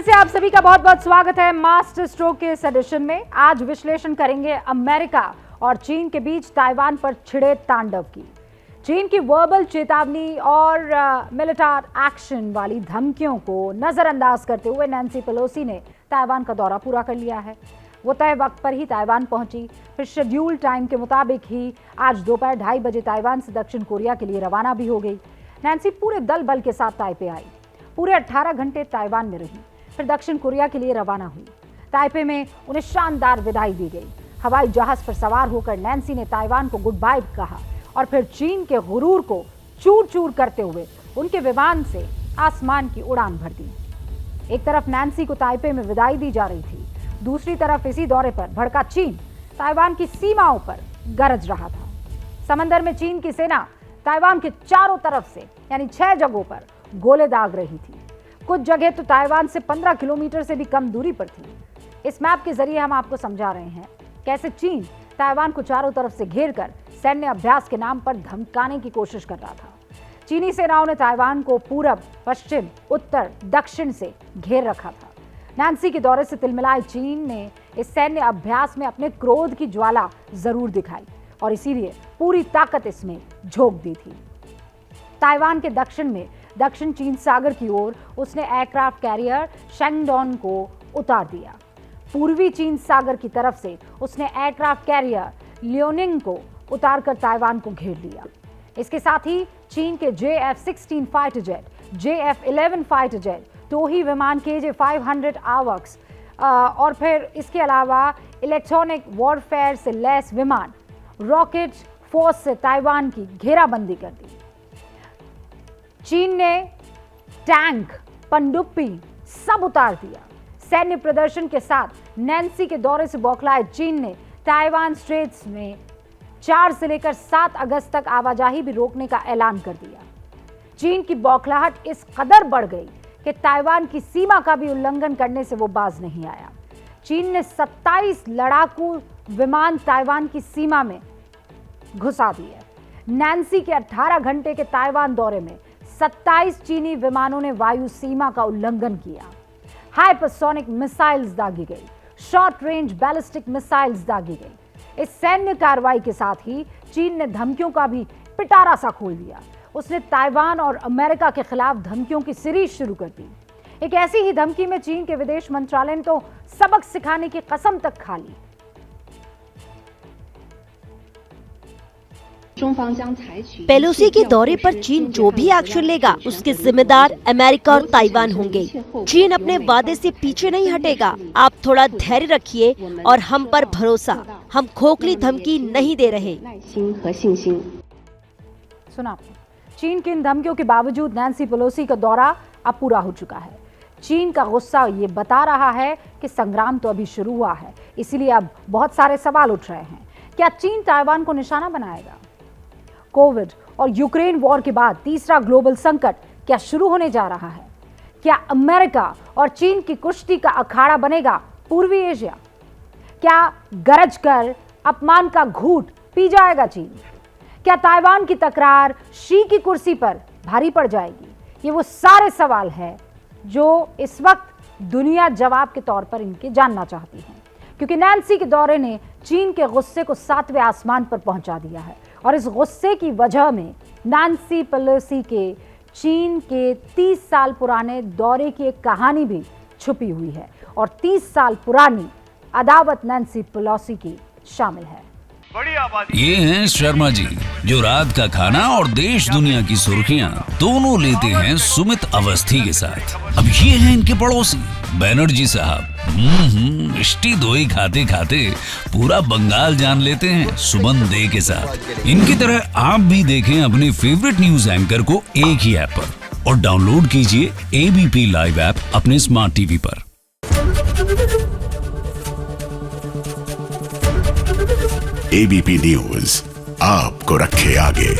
से आप सभी का बहुत बहुत स्वागत है मास्टर स्ट्रोक के इस एडिशन में। आज विश्लेषण करेंगे अमेरिका और चीन के बीच ताइवान पर छिड़े तांडव की। चीन की वर्बल चेतावनी और मिलिट्री एक्शन वाली धमकियों को नजरअंदाज करते हुए नैन्सी पेलोसी ने ताइवान का दौरा पूरा कर लिया है। वो तय वक्त पर ही ताइवान पहुंची, फिर शेड्यूल टाइम के मुताबिक ही आज दोपहर 2:30 बजे ताइवान से दक्षिण कोरिया के लिए रवाना भी हो गई। नैन्सी पूरे दल बल के साथ ताइपे आई, पूरे 18 घंटे ताइवान में रही, फिर दक्षिण कोरिया के लिए रवाना हुई। ताइपे में उन्हें शानदार विदाई दी गई। हवाई जहाज पर सवार होकर नैन्सी ने ताइवान को गुड बाय कहा और फिर चीन के गुरूर को चूर चूर करते हुए उनके विमान से आसमान की उड़ान भर दी। एक तरफ नैन्सी को ताइपे में विदाई दी जा रही थी, दूसरी तरफ इसी दौरे पर भड़का चीन ताइवान की सीमाओं पर गरज रहा था। समंदर में चीन की सेना ताइवान के चारों तरफ से यानी 6 जगहों पर गोले दाग रही थी। कुछ जगह तो ताइवान से 15 किलोमीटर से भी कम दूरी पर थी। इस मैप के जरिए हम आपको समझा रहे हैं कैसे चीन ताइवान को चारों तरफ से घेरकर सैन्य अभ्यास के नाम पर धमकाने की कोशिश कर रहा था। चीनी सेनाओं ने ताइवान को पूरब, पश्चिम, उत्तर, दक्षिण से घेर रखा था। नैन्सी के दौरे से तिलमिलाए चीन ने इस सैन्य अभ्यास में अपने क्रोध की ज्वाला जरूर दिखाई और इसीलिए पूरी ताकत इसमें झोंक दी थी। ताइवान के दक्षिण में दक्षिण चीन सागर की ओर उसने एयरक्राफ्ट कैरियर शेंगडॉन को उतार दिया। पूर्वी चीन सागर की तरफ से उसने एयरक्राफ्ट कैरियर लियोनिंग को उतारकर ताइवान को घेर लिया। इसके साथ ही चीन के JF-16 fighter jet, JF-11 fighter jet, टोही विमान KJ-500 AWACS और फिर इसके अलावा इलेक्ट्रॉनिक वॉरफेयर से लैस विमान रॉकेट फोर्स से ताइवान की घेराबंदी कर दी। चीन ने टैंक, पनडुब्बी सब उतार दिया। सैन्य प्रदर्शन के साथ नैन्सी के दौरे से बौखलाए चीन ने ताइवान स्ट्रेट्स में 4 से लेकर 7 अगस्त तक आवाजाही भी रोकने का ऐलान कर दिया। चीन की बौखलाहट इस कदर बढ़ गई कि ताइवान की सीमा का भी उल्लंघन करने से वो बाज नहीं आया। चीन ने 27 लड़ाकू विमान ताइवान की सीमा में घुसा दिए। नैन्सी के 18 घंटे के ताइवान दौरे में 27 चीनी विमानों ने वायु सीमा का उल्लंघन किया। हाइपरसोनिक मिसाइल्स दागी गई, शॉर्ट रेंज बैलिस्टिक मिसाइल्स दागी गई। इस सैन्य कार्रवाई के साथ ही चीन ने धमकियों का भी पिटारा सा खोल दिया। उसने ताइवान और अमेरिका के खिलाफ धमकियों की सीरीज शुरू कर दी। एक ऐसी ही धमकी में चीन के विदेश मंत्रालय ने तो सबक सिखाने की कसम तक खा ली। पेलोसी के दौरे पर चीन जो भी एक्शन लेगा उसके जिम्मेदार अमेरिका और ताइवान होंगे। चीन अपने वादे से पीछे नहीं हटेगा। आप थोड़ा धैर्य रखिए और हम पर भरोसा, हम खोखली धमकी नहीं दे रहे। सुना आपने। चीन की इन धमकियों के बावजूद नैन्सी पेलोसी का दौरा अब पूरा हो चुका है। चीन का गुस्सा ये बता रहा है कि संग्राम तो अभी शुरू हुआ है, इसीलिए अब बहुत सारे सवाल उठ रहे हैं। क्या चीन ताइवान को निशाना बनाएगा? कोविड और यूक्रेन वॉर के बाद तीसरा ग्लोबल संकट क्या शुरू होने जा रहा है? क्या अमेरिका और चीन की कुश्ती का अखाड़ा बनेगा पूर्वी एशिया? क्या गरज कर अपमान का घूंट पी जाएगा चीन? क्या ताइवान की तकरार शी की कुर्सी पर भारी पड़ जाएगी? ये वो सारे सवाल हैं जो इस वक्त दुनिया जवाब के तौर पर इनके जानना चाहती है, क्योंकि नैन्सी के दौरे ने चीन के गुस्से को 7वें आसमान पर पहुंचा दिया है और इस गुस्से की वजह में नैन्सी पेलोसी के चीन के 30 साल पुराने दौरे की एक कहानी भी छुपी हुई है और 30 साल पुरानी अदावत नैन्सी पेलोसी की शामिल है। ये हैं शर्मा जी, जो रात का खाना और देश दुनिया की सुर्खियां दोनों लेते हैं सुमित अवस्थी के साथ। अब ये हैं इनके पड़ोसी बनर्जी साहब। मिष्टी दोई खाते खाते पूरा बंगाल जान लेते हैं सुमन दे के साथ। इनकी तरह आप भी देखें अपने फेवरेट न्यूज एंकर को एक ही ऐप पर और डाउनलोड कीजिए ABP लाइव ऐप अपने स्मार्ट टीवी पर। ABP न्यूज आपको रखे आगे।